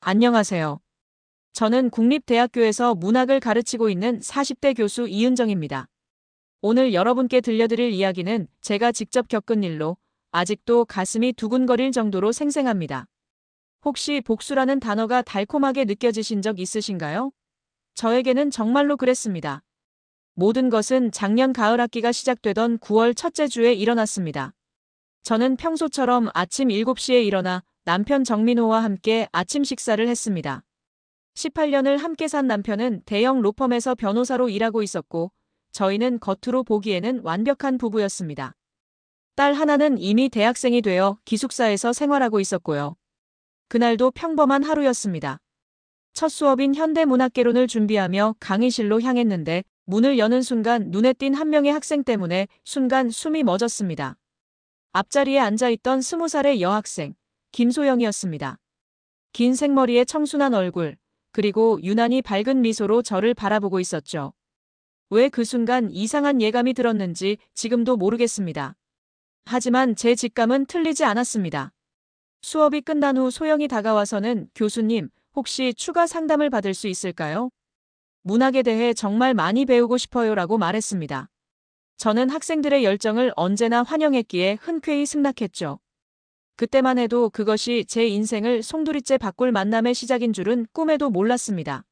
안녕하세요. 저는 국립대학교에서 문학을 가르치고 있는 40대 교수 이은정입니다. 오늘 여러분께 들려드릴 이야기는 제가 직접 겪은 일로 아직도 가슴이 두근거릴 정도로 생생합니다. 혹시 복수라는 단어가 달콤하게 느껴지신 적 있으신가요? 저에게는 정말로 그랬습니다. 모든 것은 작년 가을 학기가 시작되던 9월 첫째 주에 일어났습니다. 저는 평소처럼 아침 7시에 일어나 남편 정민호와 함께 아침 식사를 했습니다. 18년을 함께 산 남편은 대형 로펌에서 변호사로 일하고 있었고, 저희는 겉으로 보기에는 완벽한 부부였습니다. 딸 하나는 이미 대학생이 되어 기숙사에서 생활하고 있었고요. 그날도 평범한 하루였습니다. 첫 수업인 현대문학개론을 준비하며 강의실로 향했는데 문을 여는 순간 눈에 띈 한 명의 학생 때문에 순간 숨이 멎었습니다. 앞자리에 앉아있던 20살의 여학생, 김소영이었습니다. 긴 생머리에 청순한 얼굴, 그리고 유난히 밝은 미소로 저를 바라보고 있었죠. 왜 그 순간 이상한 예감이 들었는지 지금도 모르겠습니다. 하지만 제 직감은 틀리지 않았습니다. 수업이 끝난 후 소영이 다가와서는 교수님, 혹시 추가 상담을 받을 수 있을까요? 문학에 대해 정말 많이 배우고 싶어요라고 말했습니다. 저는 학생들의 열정을 언제나 환영했기에 흔쾌히 승낙했죠. 그때만 해도 그것이 제 인생을 송두리째 바꿀 만남의 시작인 줄은 꿈에도 몰랐습니다.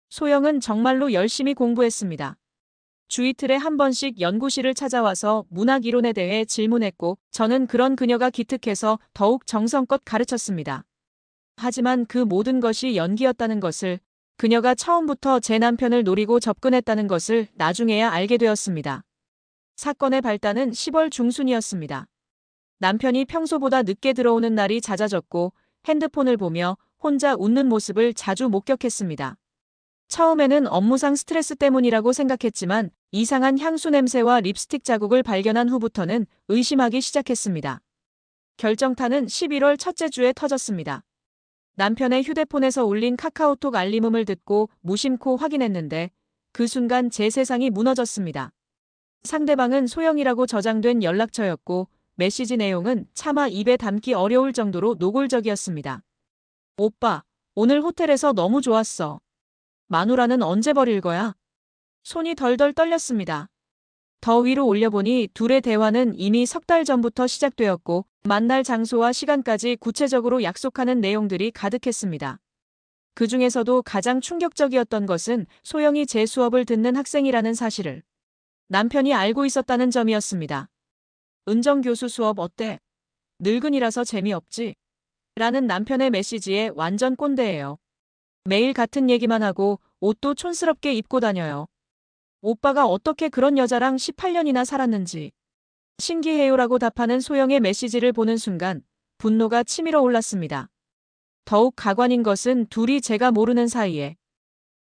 소영은 정말로 열심히 공부했습니다. 주 이틀에 한 번씩 연구실을 찾아와서 문학 이론에 대해 질문했고, 저는 그런 그녀가 기특해서 더욱 정성껏 가르쳤습니다. 하지만 그 모든 것이 연기였다는 것을, 그녀가 처음부터 제 남편을 노리고 접근했다는 것을 나중에야 알게 되었습니다. 사건의 발단은 10월 중순이었습니다. 남편이 평소보다 늦게 들어오는 날이 잦아졌고 핸드폰을 보며 혼자 웃는 모습을 자주 목격했습니다. 처음에는 업무상 스트레스 때문이라고 생각했지만 이상한 향수 냄새와 립스틱 자국을 발견한 후부터는 의심하기 시작했습니다. 결정타는 11월 첫째 주에 터졌습니다. 남편의 휴대폰에서 울린 카카오톡 알림음을 듣고 무심코 확인했는데 그 순간 제 세상이 무너졌습니다. 상대방은 소영이라고 저장된 연락처였고 메시지 내용은 차마 입에 담기 어려울 정도로 노골적이었습니다. 오빠, 오늘 호텔에서 너무 좋았어. 마누라는 언제 버릴 거야? 손이 덜덜 떨렸습니다. 더 위로 올려보니 둘의 대화는 이미 석 달 전부터 시작되었고 만날 장소와 시간까지 구체적으로 약속하는 내용들이 가득했습니다. 그 중에서도 가장 충격적이었던 것은 소영이 제 수업을 듣는 학생이라는 사실을 남편이 알고 있었다는 점이었습니다. 은정 교수 수업 어때? 늙은이라서 재미없지? 라는 남편의 메시지에 완전 꼰대예요. 매일 같은 얘기만 하고 옷도 촌스럽게 입고 다녀요. 오빠가 어떻게 그런 여자랑 18년이나 살았는지. 신기해요라고 답하는 소영의 메시지를 보는 순간 분노가 치밀어 올랐습니다. 더욱 가관인 것은 둘이 제가 모르는 사이에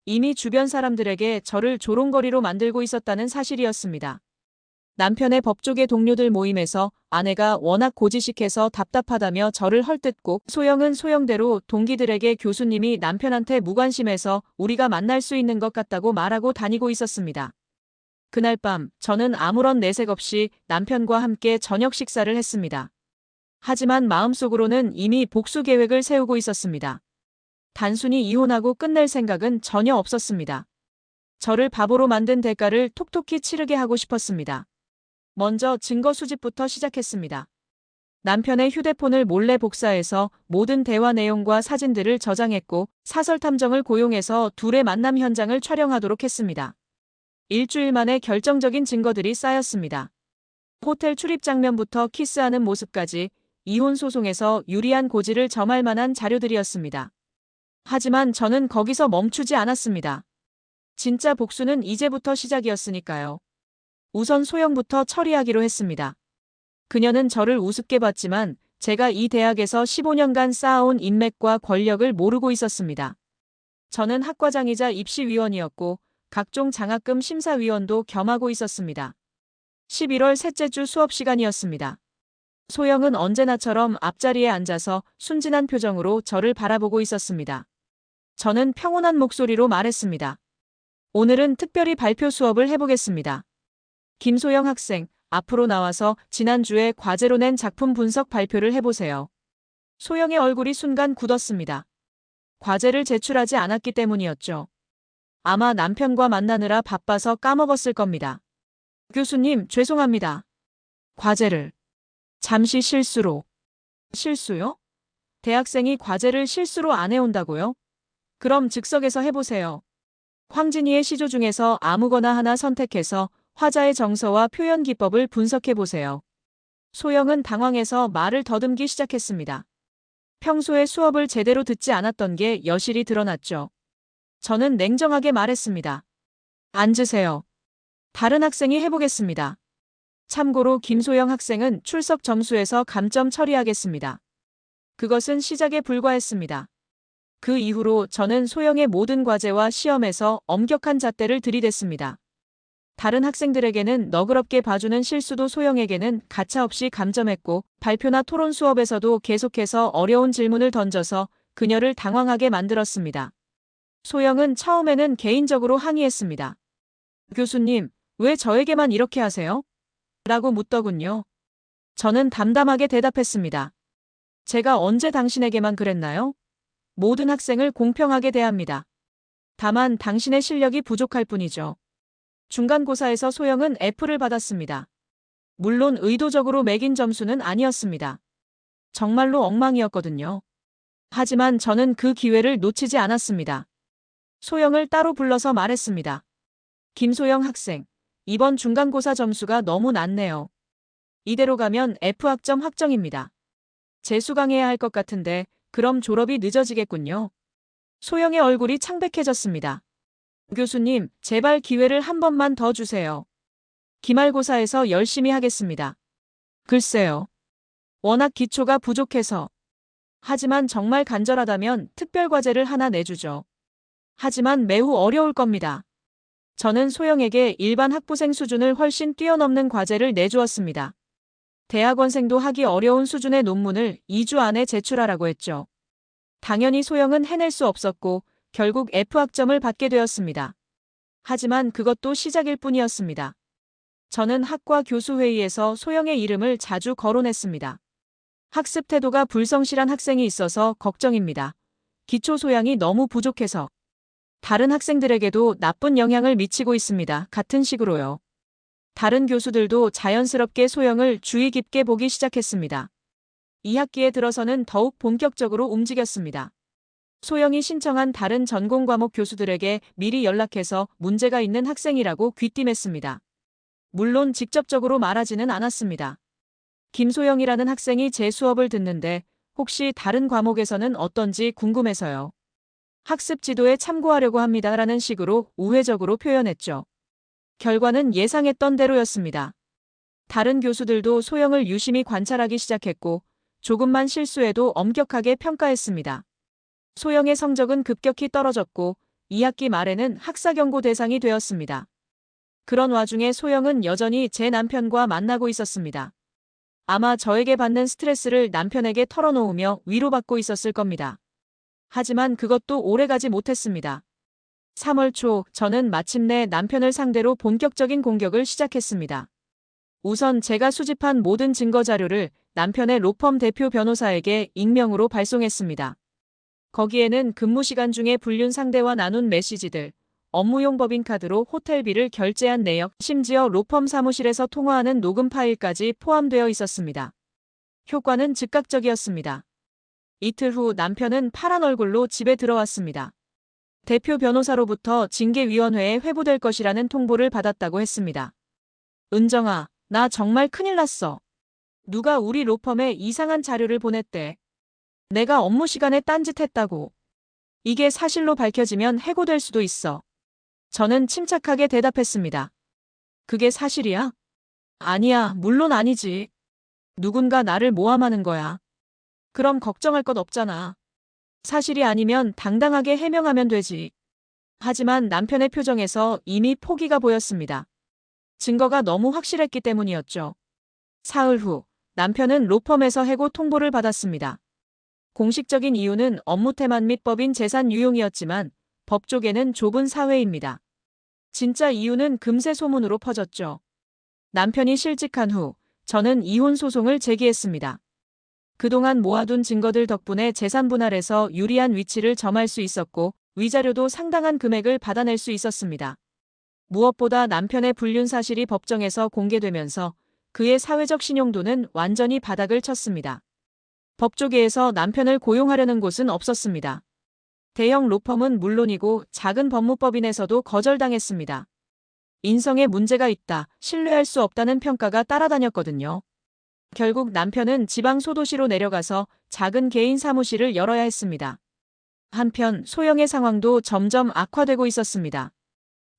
이미 주변 사람들에게 저를 조롱거리로 만들고 있었다는 사실이었습니다. 남편의 법조계 동료들 모임에서 아내가 워낙 고지식해서 답답하다며 저를 헐뜯고 소영은 소영대로 동기들에게 교수님이 남편한테 무관심해서 우리가 만날 수 있는 것 같다고 말하고 다니고 있었습니다. 그날 밤 저는 아무런 내색 없이 남편과 함께 저녁 식사를 했습니다. 하지만 마음속으로는 이미 복수 계획을 세우고 있었습니다. 단순히 이혼하고 끝낼 생각은 전혀 없었습니다. 저를 바보로 만든 대가를 톡톡히 치르게 하고 싶었습니다. 먼저 증거 수집부터 시작했습니다. 남편의 휴대폰을 몰래 복사해서 모든 대화 내용과 사진들을 저장했고 사설 탐정을 고용해서 둘의 만남 현장을 촬영하도록 했습니다. 일주일 만에 결정적인 증거들이 쌓였습니다. 호텔 출입 장면부터 키스하는 모습까지 이혼 소송에서 유리한 고지를 점할 만한 자료들이었습니다. 하지만 저는 거기서 멈추지 않았습니다. 진짜 복수는 이제부터 시작이었으니까요. 우선 소영부터 처리하기로 했습니다. 그녀는 저를 우습게 봤지만 제가 이 대학에서 15년간 쌓아온 인맥과 권력을 모르고 있었습니다. 저는 학과장이자 입시위원이었고 각종 장학금 심사위원도 겸하고 있었습니다. 11월 셋째 주 수업 시간이었습니다. 소영은 언제나처럼 앞자리에 앉아서 순진한 표정으로 저를 바라보고 있었습니다. 저는 평온한 목소리로 말했습니다. 오늘은 특별히 발표 수업을 해보겠습니다. 김소영 학생, 앞으로 나와서 지난주에 과제로 낸 작품 분석 발표를 해보세요. 소영의 얼굴이 순간 굳었습니다. 과제를 제출하지 않았기 때문이었죠. 아마 남편과 만나느라 바빠서 까먹었을 겁니다. 교수님, 죄송합니다. 과제를 잠시 실수로. 실수요? 대학생이 과제를 실수로 안 해온다고요? 그럼 즉석에서 해보세요. 황진이의 시조 중에서 아무거나 하나 선택해서 화자의 정서와 표현 기법을 분석해보세요. 소영은 당황해서 말을 더듬기 시작했습니다. 평소에 수업을 제대로 듣지 않았던 게 여실히 드러났죠. 저는 냉정하게 말했습니다. 앉으세요. 다른 학생이 해보겠습니다. 참고로 김소영 학생은 출석 점수에서 감점 처리하겠습니다. 그것은 시작에 불과했습니다. 그 이후로 저는 소영의 모든 과제와 시험에서 엄격한 잣대를 들이댔습니다. 다른 학생들에게는 너그럽게 봐주는 실수도 소영에게는 가차없이 감점했고 발표나 토론 수업에서도 계속해서 어려운 질문을 던져서 그녀를 당황하게 만들었습니다. 소영은 처음에는 개인적으로 항의했습니다. 교수님, 왜 저에게만 이렇게 하세요? 라고 묻더군요. 저는 담담하게 대답했습니다. 제가 언제 당신에게만 그랬나요? 모든 학생을 공평하게 대합니다. 다만 당신의 실력이 부족할 뿐이죠. 중간고사에서 소영은 F를 받았습니다. 물론 의도적으로 매긴 점수는 아니었습니다. 정말로 엉망이었거든요. 하지만 저는 그 기회를 놓치지 않았습니다. 소영을 따로 불러서 말했습니다. 김소영 학생, 이번 중간고사 점수가 너무 낮네요. 이대로 가면 F학점 확정입니다. 재수강해야 할 것 같은데 그럼 졸업이 늦어지겠군요. 소영의 얼굴이 창백해졌습니다. 교수님, 제발 기회를 한 번만 더 주세요. 기말고사에서 열심히 하겠습니다. 글쎄요. 워낙 기초가 부족해서. 하지만 정말 간절하다면 특별과제를 하나 내주죠. 하지만 매우 어려울 겁니다. 저는 소영에게 일반 학부생 수준을 훨씬 뛰어넘는 과제를 내주었습니다. 대학원생도 하기 어려운 수준의 논문을 2주 안에 제출하라고 했죠. 당연히 소영은 해낼 수 없었고 결국 F학점을 받게 되었습니다. 하지만 그것도 시작일 뿐이었습니다. 저는 학과 교수회의에서 소영의 이름을 자주 거론했습니다. 학습 태도가 불성실한 학생이 있어서 걱정입니다. 기초 소양이 너무 부족해서. 다른 학생들에게도 나쁜 영향을 미치고 있습니다. 같은 식으로요. 다른 교수들도 자연스럽게 소영을 주의 깊게 보기 시작했습니다. 2학기에 들어서는 더욱 본격적으로 움직였습니다. 소영이 신청한 다른 전공 과목 교수들에게 미리 연락해서 문제가 있는 학생이라고 귀띔했습니다. 물론 직접적으로 말하지는 않았습니다. 김소영이라는 학생이 제 수업을 듣는데 혹시 다른 과목에서는 어떤지 궁금해서요. 학습 지도에 참고하려고 합니다라는 식으로 우회적으로 표현했죠. 결과는 예상했던 대로였습니다. 다른 교수들도 소영을 유심히 관찰하기 시작했고 조금만 실수해도 엄격하게 평가했습니다. 소영의 성적은 급격히 떨어졌고 2학기 말에는 학사경고 대상이 되었습니다. 그런 와중에 소영은 여전히 제 남편과 만나고 있었습니다. 아마 저에게 받는 스트레스를 남편에게 털어놓으며 위로받고 있었을 겁니다. 하지만 그것도 오래가지 못했습니다. 3월 초 저는 마침내 남편을 상대로 본격적인 공격을 시작했습니다. 우선 제가 수집한 모든 증거 자료를 남편의 로펌 대표 변호사에게 익명으로 발송했습니다. 거기에는 근무 시간 중에 불륜 상대와 나눈 메시지들, 업무용 법인카드로 호텔비를 결제한 내역, 심지어 로펌 사무실에서 통화하는 녹음 파일까지 포함되어 있었습니다. 효과는 즉각적이었습니다. 이틀 후 남편은 파란 얼굴로 집에 들어왔습니다. 대표 변호사로부터 징계위원회에 회부될 것이라는 통보를 받았다고 했습니다. 은정아, 나 정말 큰일 났어. 누가 우리 로펌에 이상한 자료를 보냈대. 내가 업무 시간에 딴짓했다고. 이게 사실로 밝혀지면 해고될 수도 있어. 저는 침착하게 대답했습니다. 그게 사실이야? 아니야, 물론 아니지. 누군가 나를 모함하는 거야. 그럼 걱정할 것 없잖아. 사실이 아니면 당당하게 해명하면 되지. 하지만 남편의 표정에서 이미 포기가 보였습니다. 증거가 너무 확실했기 때문이었죠. 사흘 후 남편은 로펌에서 해고 통보를 받았습니다. 공식적인 이유는 업무 태만 및 법인 재산 유용이었지만 법조계는 좁은 사회입니다. 진짜 이유는 금세 소문으로 퍼졌죠. 남편이 실직한 후 저는 이혼 소송을 제기했습니다. 그동안 모아둔 증거들 덕분에 재산 분할에서 유리한 위치를 점할 수 있었고 위자료도 상당한 금액을 받아낼 수 있었습니다. 무엇보다 남편의 불륜 사실이 법정에서 공개되면서 그의 사회적 신용도는 완전히 바닥을 쳤습니다. 법조계에서 남편을 고용하려는 곳은 없었습니다. 대형 로펌은 물론이고 작은 법무법인에서도 거절당했습니다. 인성에 문제가 있다, 신뢰할 수 없다는 평가가 따라다녔거든요. 결국 남편은 지방 소도시로 내려가서 작은 개인 사무실을 열어야 했습니다. 한편 소영의 상황도 점점 악화되고 있었습니다.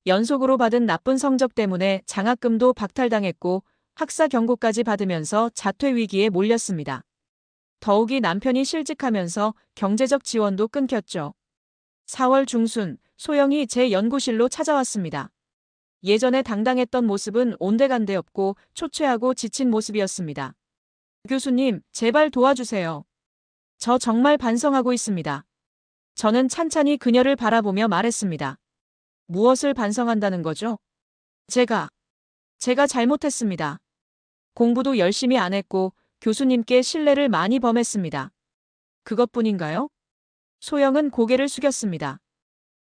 연속으로 받은 나쁜 성적 때문에 장학금도 박탈당했고 학사 경고까지 받으면서 자퇴 위기에 몰렸습니다. 더욱이 남편이 실직하면서 경제적 지원도 끊겼죠. 4월 중순 소영이 제 연구실로 찾아왔습니다. 예전에 당당했던 모습은 온데간데 없고 초췌하고 지친 모습이었습니다. 교수님, 제발 도와주세요. 저 정말 반성하고 있습니다. 저는 찬찬히 그녀를 바라보며 말했습니다. 무엇을 반성한다는 거죠? 제가 잘못했습니다. 공부도 열심히 안 했고 교수님께 신뢰를 많이 범했습니다. 그것뿐인가요? 소영은 고개를 숙였습니다.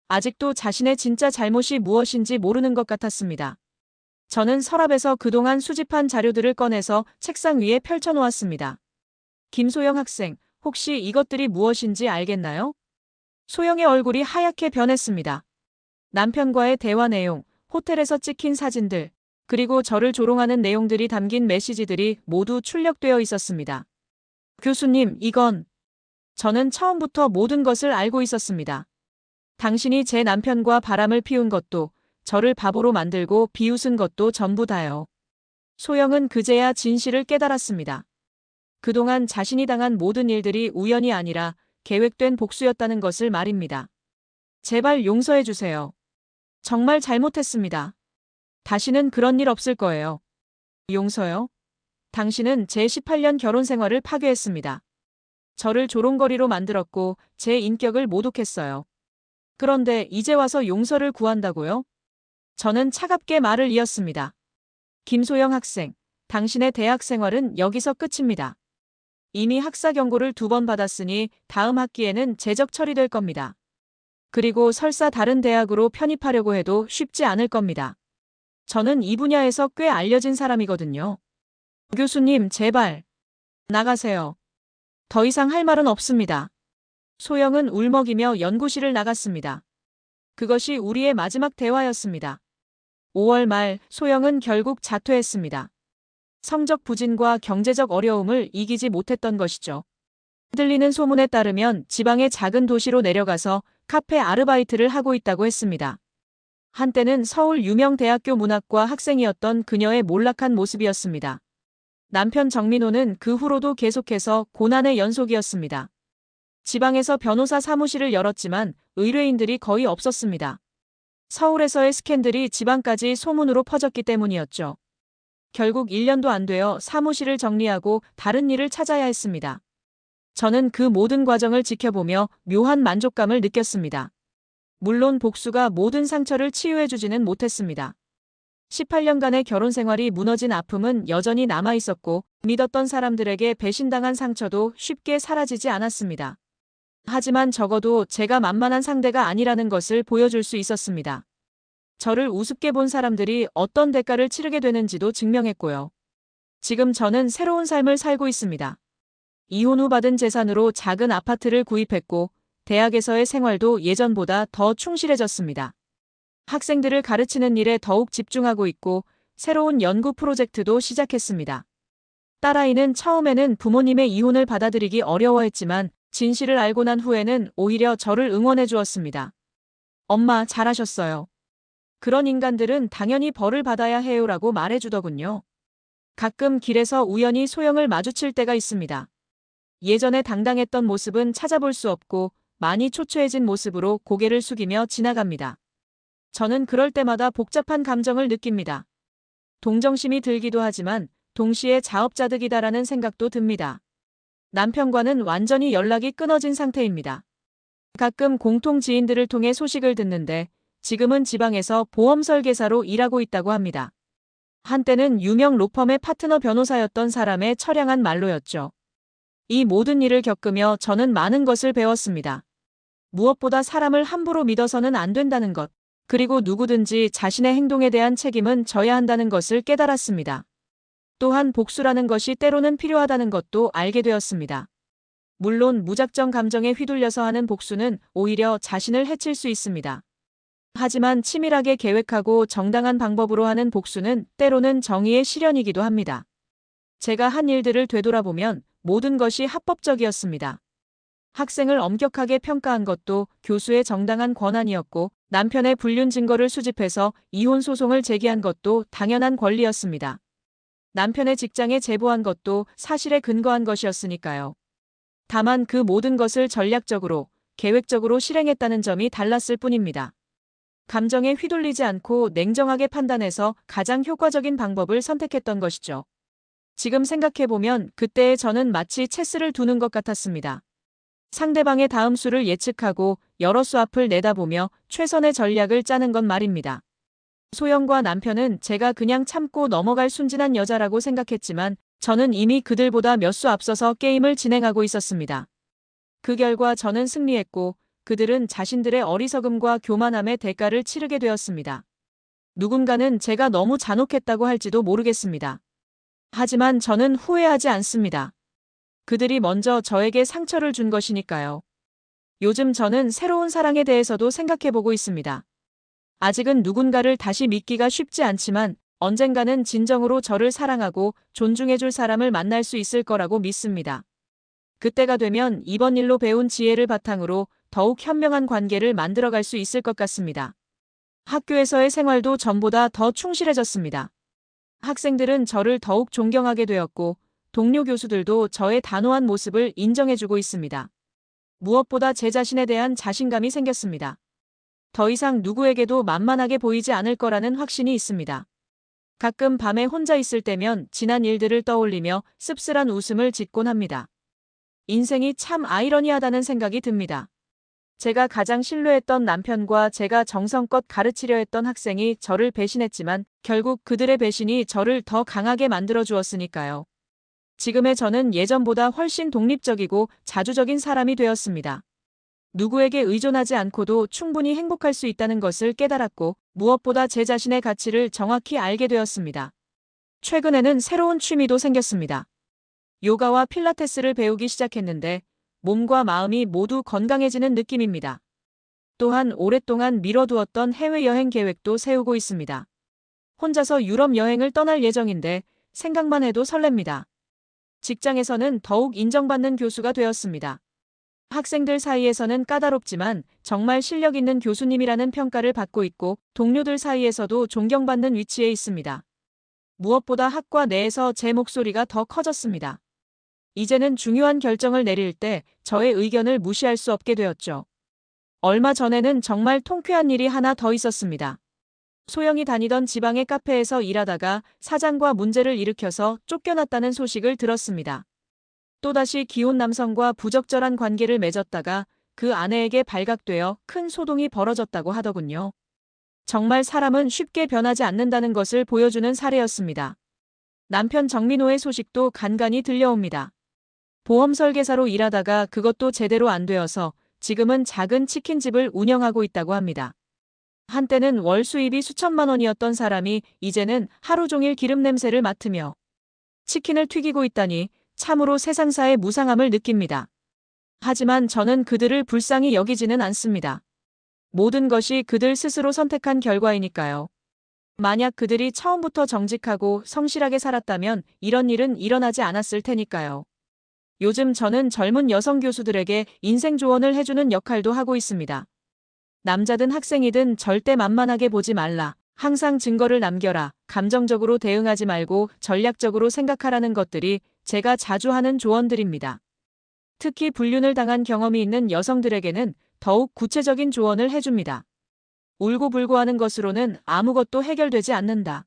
아직도 자신의 진짜 잘못이 무엇인지 모르는 것 같았습니다. 저는 서랍에서 그동안 수집한 자료들을 꺼내서 책상 위에 펼쳐놓았습니다. 김소영 학생, 혹시 이것들이 무엇인지 알겠나요? 소영의 얼굴이 하얗게 변했습니다. 남편과의 대화 내용, 호텔에서 찍힌 사진들, 그리고 저를 조롱하는 내용들이 담긴 메시지들이 모두 출력되어 있었습니다. 교수님, 이건... 저는 처음부터 모든 것을 알고 있었습니다. 당신이 제 남편과 바람을 피운 것도, 저를 바보로 만들고 비웃은 것도 전부 다요. 소영은 그제야 진실을 깨달았습니다. 그동안 자신이 당한 모든 일들이 우연이 아니라 계획된 복수였다는 것을 말입니다. 제발 용서해 주세요. 정말 잘못했습니다. 다시는 그런 일 없을 거예요. 용서요? 당신은 제 18년 결혼 생활을 파괴했습니다. 저를 조롱거리로 만들었고 제 인격을 모독했어요. 그런데 이제 와서 용서를 구한다고요? 저는 차갑게 말을 이었습니다. 김소영 학생, 당신의 대학 생활은 여기서 끝입니다. 이미 학사 경고를 2번 받았으니 다음 학기에는 재적 처리될 겁니다. 그리고 설사 다른 대학으로 편입하려고 해도 쉽지 않을 겁니다. 저는 이 분야에서 꽤 알려진 사람이거든요. 교수님, 제발 나가세요. 더 이상 할 말은 없습니다. 소영은 울먹이며 연구실을 나갔습니다. 그것이 우리의 마지막 대화였습니다. 5월 말 소영은 결국 자퇴했습니다. 성적 부진과 경제적 어려움을 이기지 못했던 것이죠. 들리는 소문에 따르면 지방의 작은 도시로 내려가서 카페 아르바이트를 하고 있다고 했습니다. 한때는 서울 유명 대학교 문학과 학생이었던 그녀의 몰락한 모습이었습니다. 남편 정민호는 그 후로도 계속해서 고난의 연속이었습니다. 지방에서 변호사 사무실을 열었지만 의뢰인들이 거의 없었습니다. 서울에서의 스캔들이 지방까지 소문으로 퍼졌기 때문이었죠. 결국 1년도 안 되어 사무실을 정리하고 다른 일을 찾아야 했습니다. 저는 그 모든 과정을 지켜보며 묘한 만족감을 느꼈습니다. 물론 복수가 모든 상처를 치유해주지는 못했습니다. 18년간의 결혼 생활이 무너진 아픔은 여전히 남아있었고 믿었던 사람들에게 배신당한 상처도 쉽게 사라지지 않았습니다. 하지만 적어도 제가 만만한 상대가 아니라는 것을 보여줄 수 있었습니다. 저를 우습게 본 사람들이 어떤 대가를 치르게 되는지도 증명했고요. 지금 저는 새로운 삶을 살고 있습니다. 이혼 후 받은 재산으로 작은 아파트를 구입했고 대학에서의 생활도 예전보다 더 충실해졌습니다. 학생들을 가르치는 일에 더욱 집중하고 있고 새로운 연구 프로젝트도 시작했습니다. 딸아이는 처음에는 부모님의 이혼을 받아들이기 어려워했지만 진실을 알고 난 후에는 오히려 저를 응원해 주었습니다. 엄마, 잘하셨어요. 그런 인간들은 당연히 벌을 받아야 해요라고 말해주더군요. 가끔 길에서 우연히 소영을 마주칠 때가 있습니다. 예전에 당당했던 모습은 찾아볼 수 없고 많이 초췌해진 모습으로 고개를 숙이며 지나갑니다. 저는 그럴 때마다 복잡한 감정을 느낍니다. 동정심이 들기도 하지만 동시에 자업자득이다라는 생각도 듭니다. 남편과는 완전히 연락이 끊어진 상태입니다. 가끔 공통 지인들을 통해 소식을 듣는데 지금은 지방에서 보험 설계사로 일하고 있다고 합니다. 한때는 유명 로펌의 파트너 변호사였던 사람의 처량한 말로였죠. 이 모든 일을 겪으며 저는 많은 것을 배웠습니다. 무엇보다 사람을 함부로 믿어서는 안 된다는 것, 그리고 누구든지 자신의 행동에 대한 책임은 져야 한다는 것을 깨달았습니다. 또한 복수라는 것이 때로는 필요하다는 것도 알게 되었습니다. 물론 무작정 감정에 휘둘려서 하는 복수는 오히려 자신을 해칠 수 있습니다. 하지만 치밀하게 계획하고 정당한 방법으로 하는 복수는 때로는 정의의 실현이기도 합니다. 제가 한 일들을 되돌아보면 모든 것이 합법적이었습니다. 학생을 엄격하게 평가한 것도 교수의 정당한 권한이었고, 남편의 불륜 증거를 수집해서 이혼 소송을 제기한 것도 당연한 권리였습니다. 남편의 직장에 제보한 것도 사실에 근거한 것이었으니까요. 다만 그 모든 것을 전략적으로, 계획적으로 실행했다는 점이 달랐을 뿐입니다. 감정에 휘둘리지 않고 냉정하게 판단해서 가장 효과적인 방법을 선택했던 것이죠. 지금 생각해보면 그때의 저는 마치 체스를 두는 것 같았습니다. 상대방의 다음 수를 예측하고 여러 수 앞을 내다보며 최선의 전략을 짜는 건 말입니다. 소영과 남편은 제가 그냥 참고 넘어갈 순진한 여자라고 생각했지만 저는 이미 그들보다 몇 수 앞서서 게임을 진행하고 있었습니다. 그 결과 저는 승리했고 그들은 자신들의 어리석음과 교만함의 대가를 치르게 되었습니다. 누군가는 제가 너무 잔혹했다고 할지도 모르겠습니다. 하지만 저는 후회하지 않습니다. 그들이 먼저 저에게 상처를 준 것이니까요. 요즘 저는 새로운 사랑에 대해서도 생각해보고 있습니다. 아직은 누군가를 다시 믿기가 쉽지 않지만 언젠가는 진정으로 저를 사랑하고 존중해줄 사람을 만날 수 있을 거라고 믿습니다. 그때가 되면 이번 일로 배운 지혜를 바탕으로 더욱 현명한 관계를 만들어갈 수 있을 것 같습니다. 학교에서의 생활도 전보다 더 충실해졌습니다. 학생들은 저를 더욱 존경하게 되었고 동료 교수들도 저의 단호한 모습을 인정해주고 있습니다. 무엇보다 제 자신에 대한 자신감이 생겼습니다. 더 이상 누구에게도 만만하게 보이지 않을 거라는 확신이 있습니다. 가끔 밤에 혼자 있을 때면 지난 일들을 떠올리며 씁쓸한 웃음을 짓곤 합니다. 인생이 참 아이러니하다는 생각이 듭니다. 제가 가장 신뢰했던 남편과 제가 정성껏 가르치려 했던 학생이 저를 배신했지만 결국 그들의 배신이 저를 더 강하게 만들어 주었으니까요. 지금의 저는 예전보다 훨씬 독립적이고 자주적인 사람이 되었습니다. 누구에게 의존하지 않고도 충분히 행복할 수 있다는 것을 깨달았고 무엇보다 제 자신의 가치를 정확히 알게 되었습니다. 최근에는 새로운 취미도 생겼습니다. 요가와 필라테스를 배우기 시작했는데 몸과 마음이 모두 건강해지는 느낌입니다. 또한 오랫동안 미뤄두었던 해외여행 계획도 세우고 있습니다. 혼자서 유럽 여행을 떠날 예정인데 생각만 해도 설렙니다. 직장에서는 더욱 인정받는 교수가 되었습니다. 학생들 사이에서는 까다롭지만 정말 실력 있는 교수님이라는 평가를 받고 있고 동료들 사이에서도 존경받는 위치에 있습니다. 무엇보다 학과 내에서 제 목소리가 더 커졌습니다. 이제는 중요한 결정을 내릴 때 저의 의견을 무시할 수 없게 되었죠. 얼마 전에는 정말 통쾌한 일이 하나 더 있었습니다. 소영이 다니던 지방의 카페에서 일하다가 사장과 문제를 일으켜서 쫓겨났다는 소식을 들었습니다. 또다시 기혼 남성과 부적절한 관계를 맺었다가 그 아내에게 발각되어 큰 소동이 벌어졌다고 하더군요. 정말 사람은 쉽게 변하지 않는다는 것을 보여주는 사례였습니다. 남편 정민호의 소식도 간간히 들려옵니다. 보험 설계사로 일하다가 그것도 제대로 안 되어서 지금은 작은 치킨집을 운영하고 있다고 합니다. 한때는 월 수입이 수천만 원이었던 사람이 이제는 하루 종일 기름 냄새를 맡으며 치킨을 튀기고 있다니 참으로 세상사의 무상함을 느낍니다. 하지만 저는 그들을 불쌍히 여기지는 않습니다. 모든 것이 그들 스스로 선택한 결과이니까요. 만약 그들이 처음부터 정직하고 성실하게 살았다면 이런 일은 일어나지 않았을 테니까요. 요즘 저는 젊은 여성 교수들에게 인생 조언을 해주는 역할도 하고 있습니다. 남자든 학생이든 절대 만만하게 보지 말라. 항상 증거를 남겨라. 감정적으로 대응하지 말고 전략적으로 생각하라는 것들이 제가 자주 하는 조언들입니다. 특히 불륜을 당한 경험이 있는 여성들에게는 더욱 구체적인 조언을 해줍니다. 울고불고 하는 것으로는 아무것도 해결되지 않는다.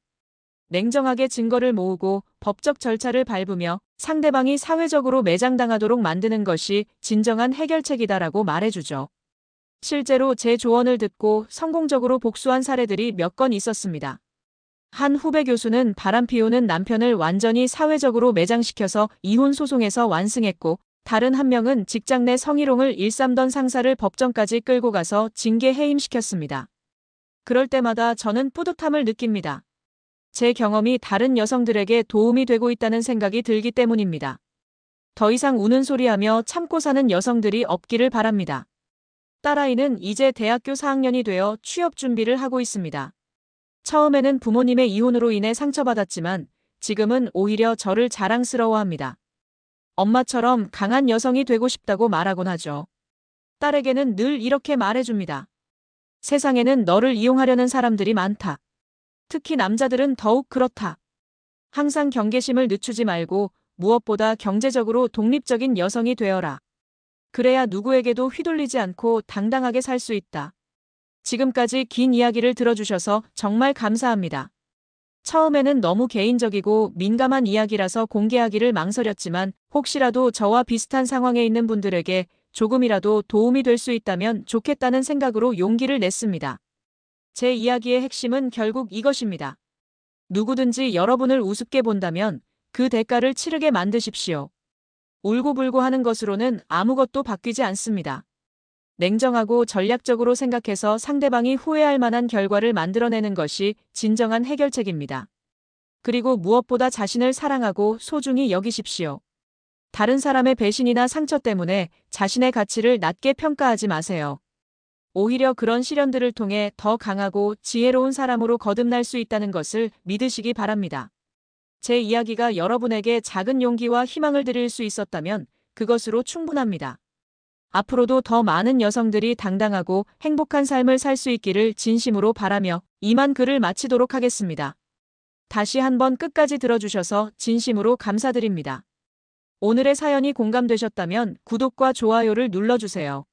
냉정하게 증거를 모으고 법적 절차를 밟으며 상대방이 사회적으로 매장당하도록 만드는 것이 진정한 해결책이다라고 말해주죠. 실제로 제 조언을 듣고 성공적으로 복수한 사례들이 몇 건 있었습니다. 한 후배 교수는 바람 피우는 남편을 완전히 사회적으로 매장시켜서 이혼 소송에서 완승했고 다른 한 명은 직장 내 성희롱을 일삼던 상사를 법정까지 끌고 가서 징계 해임시켰습니다. 그럴 때마다 저는 뿌듯함을 느낍니다. 제 경험이 다른 여성들에게 도움이 되고 있다는 생각이 들기 때문입니다. 더 이상 우는 소리하며 참고 사는 여성들이 없기를 바랍니다. 딸아이는 이제 대학교 4학년이 되어 취업 준비를 하고 있습니다. 처음에는 부모님의 이혼으로 인해 상처받았지만 지금은 오히려 저를 자랑스러워합니다. 엄마처럼 강한 여성이 되고 싶다고 말하곤 하죠. 딸에게는 늘 이렇게 말해줍니다. 세상에는 너를 이용하려는 사람들이 많다. 특히 남자들은 더욱 그렇다. 항상 경계심을 늦추지 말고 무엇보다 경제적으로 독립적인 여성이 되어라. 그래야 누구에게도 휘둘리지 않고 당당하게 살 수 있다. 지금까지 긴 이야기를 들어주셔서 정말 감사합니다. 처음에는 너무 개인적이고 민감한 이야기라서 공개하기를 망설였지만 혹시라도 저와 비슷한 상황에 있는 분들에게 조금이라도 도움이 될 수 있다면 좋겠다는 생각으로 용기를 냈습니다. 제 이야기의 핵심은 결국 이것입니다. 누구든지 여러분을 우습게 본다면 그 대가를 치르게 만드십시오. 울고불고 하는 것으로는 아무것도 바뀌지 않습니다. 냉정하고 전략적으로 생각해서 상대방이 후회할 만한 결과를 만들어내는 것이 진정한 해결책입니다. 그리고 무엇보다 자신을 사랑하고 소중히 여기십시오. 다른 사람의 배신이나 상처 때문에 자신의 가치를 낮게 평가하지 마세요. 오히려 그런 시련들을 통해 더 강하고 지혜로운 사람으로 거듭날 수 있다는 것을 믿으시기 바랍니다. 제 이야기가 여러분에게 작은 용기와 희망을 드릴 수 있었다면 그것으로 충분합니다. 앞으로도 더 많은 여성들이 당당하고 행복한 삶을 살 수 있기를 진심으로 바라며 이만 글을 마치도록 하겠습니다. 다시 한번 끝까지 들어주셔서 진심으로 감사드립니다. 오늘의 사연이 공감되셨다면 구독과 좋아요를 눌러주세요.